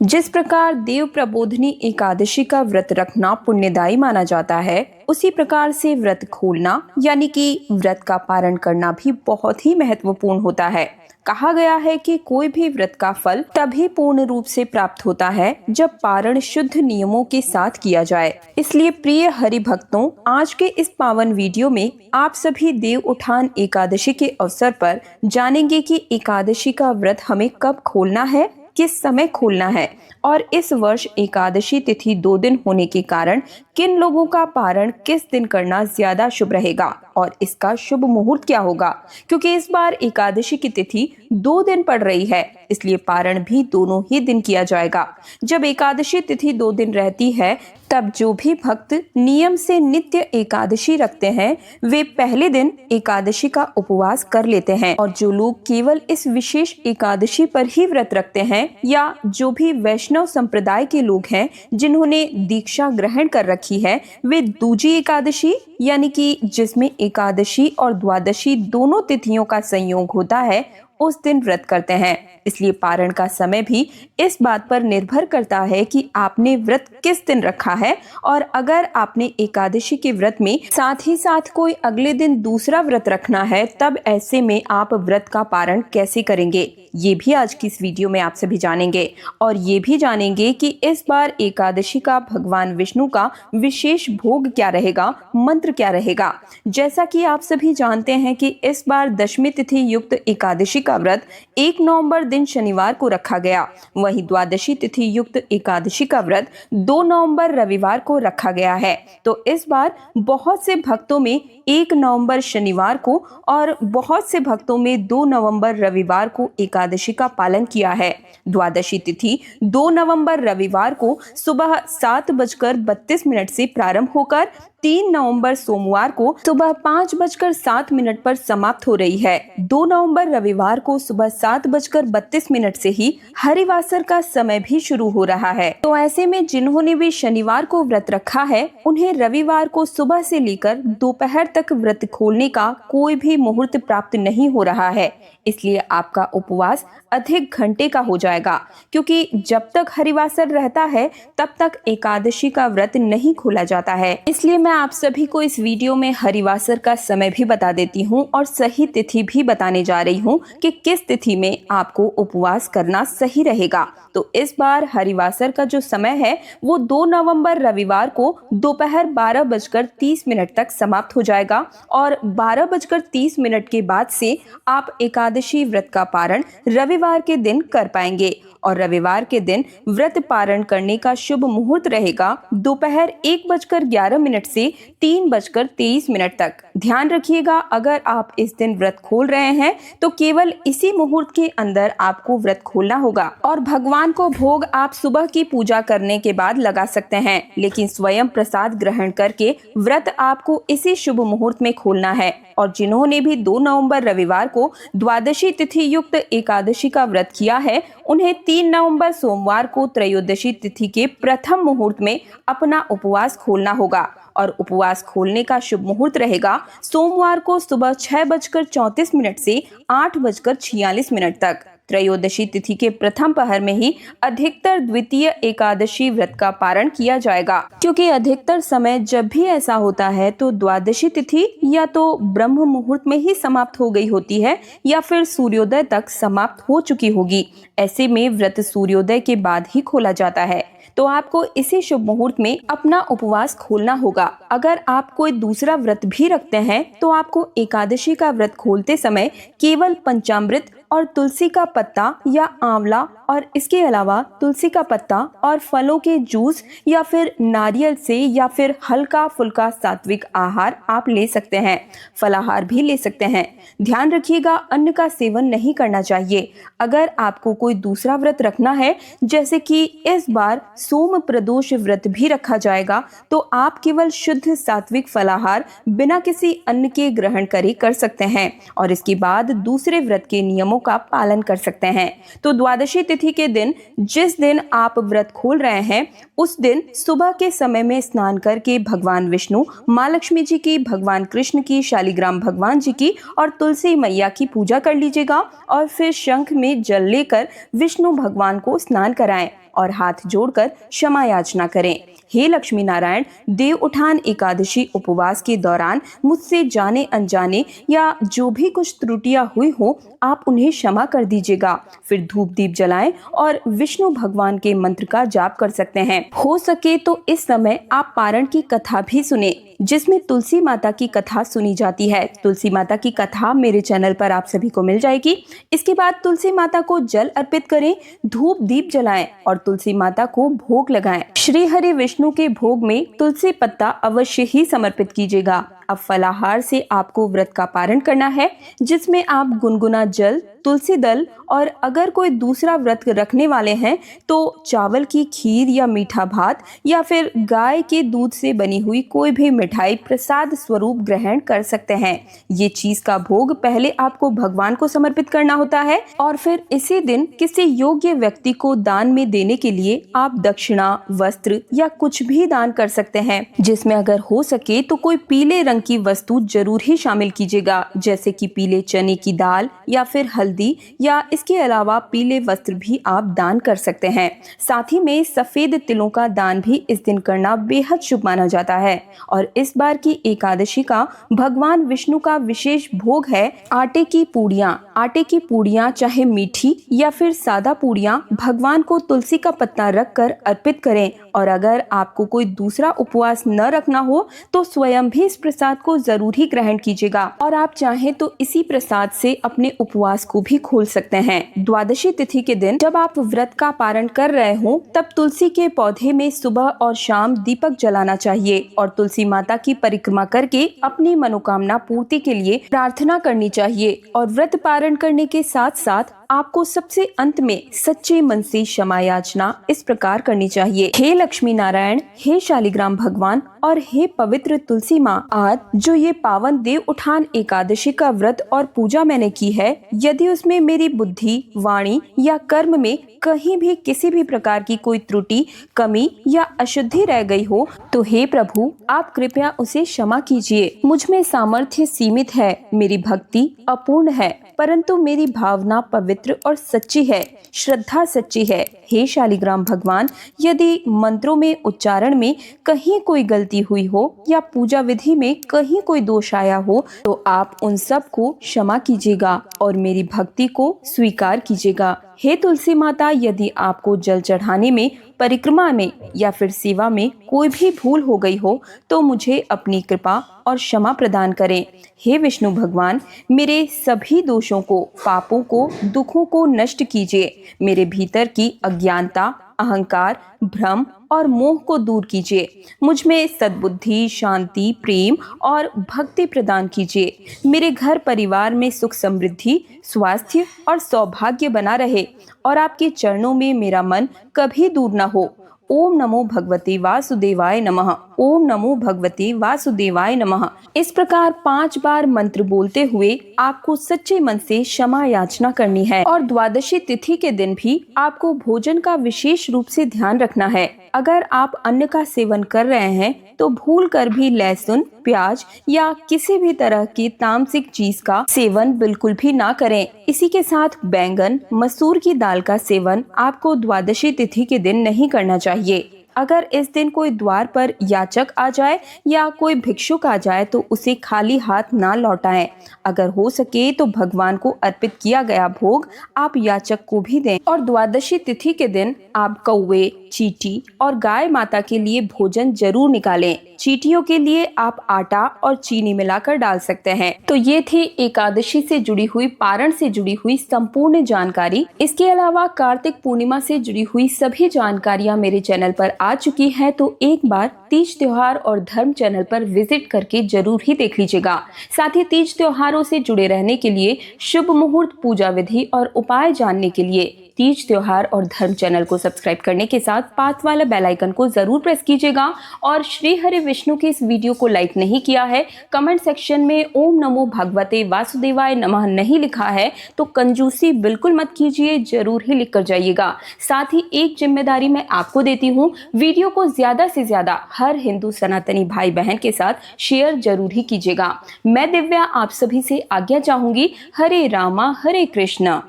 जिस प्रकार देव प्रबोधिनी एकादशी का व्रत रखना पुण्यदायी माना जाता है, उसी प्रकार से व्रत खोलना यानी कि व्रत का पारण करना भी बहुत ही महत्वपूर्ण होता है। कहा गया है कि कोई भी व्रत का फल तभी पूर्ण रूप से प्राप्त होता है जब पारण शुद्ध नियमों के साथ किया जाए। इसलिए प्रिय हरि भक्तों, आज के इस पावन वीडियो में आप सभी देव उठान एकादशी के अवसर पर जानेंगे कि एकादशी का व्रत हमें कब खोलना है, किस समय खोलना है और इस वर्ष एकादशी तिथि 2 दिन होने के कारण किन लोगों का पारण किस दिन करना ज्यादा शुभ रहेगा और इसका शुभ मुहूर्त क्या होगा, क्योंकि इस बार एकादशी की तिथि 2 दिन पड़ रही है, इसलिए पारण भी दोनों ही दिन किया जाएगा। जब एकादशी तिथि 2 दिन रहती है तब जो भी भक्त नियम से नित्य एकादशी रखते हैं वे पहले दिन एकादशी का उपवास कर लेते हैं, और जो लोग केवल इस विशेष एकादशी पर ही व्रत रखते हैं या जो भी वैष्णव संप्रदाय के लोग हैं जिन्होंने दीक्षा ग्रहण कर रखी है, वे दूजी एकादशी यानी कि जिसमें एकादशी और द्वादशी दोनों तिथियों का संयोग होता है उस दिन व्रत करते हैं। इसलिए पारण का समय भी इस बात पर निर्भर करता है कि आपने व्रत किस दिन रखा है, और अगर आपने एकादशी के व्रत में साथ ही साथ कोई अगले दिन दूसरा व्रत रखना है तब ऐसे में आप व्रत का पारण कैसे करेंगे, ये भी आज की इस वीडियो में आप सभी जानेंगे। और ये भी जानेंगे कि इस बार एकादशी का भगवान विष्णु का विशेष भोग क्या रहेगा, मंत्र क्या रहेगा। जैसा कि आप सभी जानते हैं कि इस बार दशमी तिथि युक्त एकादशी का व्रत 1 नवंबर दिन शनिवार को रखा गया, वहीं द्वादशी तिथि युक्त एकादशी का व्रत 2 नवंबर रविवार को रखा गया है। तो इस बार बहुत से भक्तों में 1 नवंबर शनिवार को और बहुत से भक्तों में 2 नवंबर रविवार को एकादशी का पालन किया है। द्वादशी तिथि 2 नवंबर रविवार को सुबह 7:32 से प्रारंभ होकर 3 नवंबर सोमवार को सुबह 5:07 पर समाप्त हो रही है। 2 नवंबर रविवार को सुबह 7:32 से ही हरिवासर का समय भी शुरू हो रहा है। तो ऐसे में जिन्होंने भी शनिवार को व्रत रखा है उन्हें रविवार को सुबह से लेकर दोपहर तक व्रत खोलने का कोई भी मुहूर्त प्राप्त नहीं हो रहा है। इसलिए आपका उपवास अधिक घंटे का हो जाएगा, क्योंकि जब तक हरिवासर रहता है तब तक एकादशी का व्रत नहीं खोला जाता है। इसलिए मैं आप सभी को इस वीडियो में हरिवासर का समय भी बता देती हूँ और सही तिथि भी बताने जा रही हूँ कि किस तिथि में आपको उपवास करना सही रहेगा। तो इस बार हरिवासर का जो समय है वो 2 नवंबर रविवार को दोपहर 12:30 तक समाप्त हो जाएगा, और 12:30 के बाद से आप एकादशी व्रत का पारण रविवार के दिन कर पाएंगे। और रविवार के दिन व्रत पारण करने का शुभ मुहूर्त रहेगा दोपहर 1:11 से 3:23 तक। ध्यान रखिएगा, अगर आप इस दिन व्रत खोल रहे हैं तो केवल इसी मुहूर्त के अंदर आपको व्रत खोलना होगा, और भगवान को भोग आप सुबह की पूजा करने के बाद लगा सकते हैं, लेकिन स्वयं प्रसाद ग्रहण करके व्रत आपको इसी शुभ मुहूर्त में खोलना है। और जिन्होंने भी 2 नवंबर रविवार को द्वादशी तिथि युक्त एकादशी का व्रत किया है उन्हें 3 नवंबर सोमवार को त्रयोदशी तिथि के प्रथम मुहूर्त में अपना उपवास खोलना होगा, और उपवास खोलने का शुभ मुहूर्त रहेगा सोमवार को सुबह 6:34 से 8:46 तक। त्रयोदशी तिथि के प्रथम पहर में ही अधिकतर द्वितीय एकादशी व्रत का पारण किया जाएगा, क्योंकि अधिकतर समय जब भी ऐसा होता है तो द्वादशी तिथि या तो ब्रह्म मुहूर्त में ही समाप्त हो गई होती है या फिर सूर्योदय तक समाप्त हो चुकी होगी। ऐसे में व्रत सूर्योदय के बाद ही खोला जाता है, तो आपको इसी शुभ मुहूर्त में अपना उपवास खोलना होगा। अगर आप कोई दूसरा व्रत भी रखते हैं तो आपको एकादशी का व्रत खोलते समय केवल पंचामृत और तुलसी का पत्ता या आंवला और इसके अलावा तुलसी का पत्ता और फलों के जूस या फिर नारियल से या फिर हल्का फुल्का सात्विक आहार आप ले सकते हैं, फलाहार भी ले सकते हैं। ध्यान रखिएगा, अन्न का सेवन नहीं करना चाहिए। अगर आपको कोई दूसरा व्रत रखना है, जैसे कि इस बार सोम प्रदोष व्रत भी रखा जाएगा, तो आप केवल शुद्ध सात्विक फलाहार बिना किसी अन्न के ग्रहण करे कर सकते हैं, और इसके बाद दूसरे व्रत के नियमों का पालन कर सकते हैं। तो द्वादशी तिथि के दिन जिस दिन आप व्रत खोल रहे हैं उस दिन सुबह के समय में स्नान करके भगवान विष्णु, माँ लक्ष्मी जी की, भगवान कृष्ण की, शालिग्राम भगवान जी की और तुलसी मैया की पूजा कर लीजिएगा, और फिर शंख में जल लेकर विष्णु भगवान को स्नान कराएं। और हाथ जोड़कर क्षमा याचना करें। हे लक्ष्मी नारायण, देव उठान एकादशी उपवास के दौरान मुझसे जाने अनजाने या जो भी कुछ त्रुटियां हुई हो, आप उन्हें क्षमा कर दीजिएगा। फिर धूप दीप जलाएं और विष्णु भगवान के मंत्र का जाप कर सकते हैं। हो सके तो इस समय आप पारण की कथा भी सुने, जिसमें तुलसी माता की कथा सुनी जाती है। तुलसी माता की कथा मेरे चैनल पर आप सभी को मिल जाएगी। इसके बाद तुलसी माता को जल अर्पित करें, धूप दीप जलाएं और तुलसी माता को भोग लगाएं। श्री हरि विष्णु के भोग में तुलसी पत्ता अवश्य ही समर्पित कीजिएगा। अब फलाहार से आपको व्रत का पारण करना है, जिसमें आप गुनगुना जल, तुलसी दल और अगर कोई दूसरा व्रत रखने वाले हैं तो चावल की खीर या मीठा भात या फिर गाय के दूध से बनी हुई कोई भी मिठाई प्रसाद स्वरूप ग्रहण कर सकते हैं। ये चीज का भोग पहले आपको भगवान को समर्पित करना होता है और फिर इसी दिन किसी योग्य व्यक्ति को दान में देने के लिए आप दक्षिणा, वस्त्र या कुछ भी दान कर सकते हैं, जिसमें अगर हो सके तो कोई पीले रंग की वस्तु जरूर ही शामिल कीजिएगा, जैसे कि पीले चने की दाल या फिर हल्दी, या इसके अलावा पीले वस्त्र भी आप दान कर सकते हैं। साथ ही में सफेद तिलों का दान भी इस दिन करना बेहद शुभ माना जाता है। और इस बार की एकादशी का भगवान विष्णु का विशेष भोग है आटे की पूड़ियाँ। आटे की पूड़ियाँ चाहे मीठी या फिर सादा पूड़ियाँ भगवान को तुलसी का पत्ता रख कर अर्पित करें। और अगर आपको कोई दूसरा उपवास न रखना हो तो स्वयं भी इस प्रसाद को जरूर ही ग्रहण कीजिएगा और आप चाहें तो इसी प्रसाद से अपने उपवास को भी खोल सकते हैं। द्वादशी तिथि के दिन जब आप व्रत का पारण कर रहे हो तब तुलसी के पौधे में सुबह और शाम दीपक जलाना चाहिए और तुलसी माता की परिक्रमा करके अपनी मनोकामना पूर्ति के लिए प्रार्थना करनी चाहिए। और व्रत पारण करने के साथ साथ आपको सबसे अंत में सच्चे मन से क्षमा याचना इस प्रकार करनी चाहिए। हे लक्ष्मी नारायण, हे शालिग्राम भगवान और हे पवित्र तुलसी माँ, आज जो ये पावन देव उठान एकादशी का व्रत और पूजा मैंने की है, यदि उसमें मेरी बुद्धि, वाणी या कर्म में कहीं भी किसी भी प्रकार की कोई त्रुटि, कमी या अशुद्धि रह गई हो तो हे प्रभु, आप कृपया उसे क्षमा कीजिए। मुझ में सामर्थ्य सीमित है, मेरी भक्ति अपूर्ण है, परंतु मेरी भावना पवित्र और सच्ची है, श्रद्धा सच्ची है। हे शालिग्राम भगवान, यदि मंत्रों में उच्चारण में कहीं कोई गलती हुई हो या पूजा विधि में कहीं कोई दोष आया हो तो आप उन सब को क्षमा कीजिएगा और मेरी भक्ति को स्वीकार कीजिएगा। हे तुलसी माता, यदि आपको जल चढ़ाने में, परिक्रमा में या फिर सेवा में कोई भी भूल हो गई हो तो मुझे अपनी कृपा और क्षमा प्रदान करें। हे विष्णु भगवान, मेरे सभी दोषों को, पापों को, दुखों को नष्ट कीजिए। मेरे भीतर की अज्ञानता, अहंकार, भ्रम और मोह को दूर कीजिए। मुझ में सद्बुद्धि, शांति, प्रेम और भक्ति प्रदान कीजिए। मेरे घर परिवार में सुख समृद्धि, स्वास्थ्य और सौभाग्य बना रहे और आपके चरणों में मेरा मन कभी दूर न हो। ओम नमो भगवते वासुदेवाय नमः। ओम नमो भगवते वासुदेवाय नमः। इस प्रकार 5 बार मंत्र बोलते हुए आपको सच्चे मन से क्षमा याचना करनी है। और द्वादशी तिथि के दिन भी आपको भोजन का विशेष रूप से ध्यान रखना है। अगर आप अन्न का सेवन कर रहे हैं तो भूल कर भी लहसुन, प्याज या किसी भी तरह की तामसिक चीज का सेवन बिल्कुल भी ना करें। इसी के साथ बैंगन, मसूर की दाल का सेवन आपको द्वादशी तिथि के दिन नहीं करना चाहिए। अगर इस दिन कोई द्वार पर याचक आ जाए या कोई भिक्षुक आ जाए तो उसे खाली हाथ ना लौटाएं। अगर हो सके तो भगवान को अर्पित किया गया भोग आप याचक को भी दें। और द्वादशी तिथि के दिन आप कौवे, चींटी और गाय माता के लिए भोजन जरूर निकालें। चींटियों के लिए आप आटा और चीनी मिलाकर डाल सकते हैं। तो ये थी एकादशी से जुड़ी हुई, पारण से जुड़ी हुई संपूर्ण जानकारी। इसके अलावा कार्तिक पूर्णिमा से जुड़ी हुई सभी जानकारियां मेरे चैनल पर आ चुकी है, तो एक बार तीज त्योहार और धर्म चैनल पर विजिट करके जरूर ही देख लीजिएगा। साथ ही तीज त्योहारों से जुड़े रहने के लिए, शुभ मुहूर्त, पूजा विधि और उपाय जानने के लिए तीज त्योहार और धर्म चैनल को सब्सक्राइब करने के साथ पास वाला बेल आइकन को जरूर प्रेस कीजिएगा। और श्री हरि विष्णु के इस वीडियो को लाइक नहीं किया है, कमेंट सेक्शन में ओम नमो भगवते वासुदेवाय नमः नहीं लिखा है तो कंजूसी बिल्कुल मत कीजिए, जरूर ही लिख कर जाइएगा। साथ ही एक जिम्मेदारी मैं आपको देती हूँ, वीडियो को ज्यादा से ज्यादा हर हिंदू सनातनी भाई बहन के साथ शेयर जरूर ही कीजिएगा। मैं दिव्या आप सभी से आज्ञा चाहूंगी। हरे रामा हरे कृष्ण।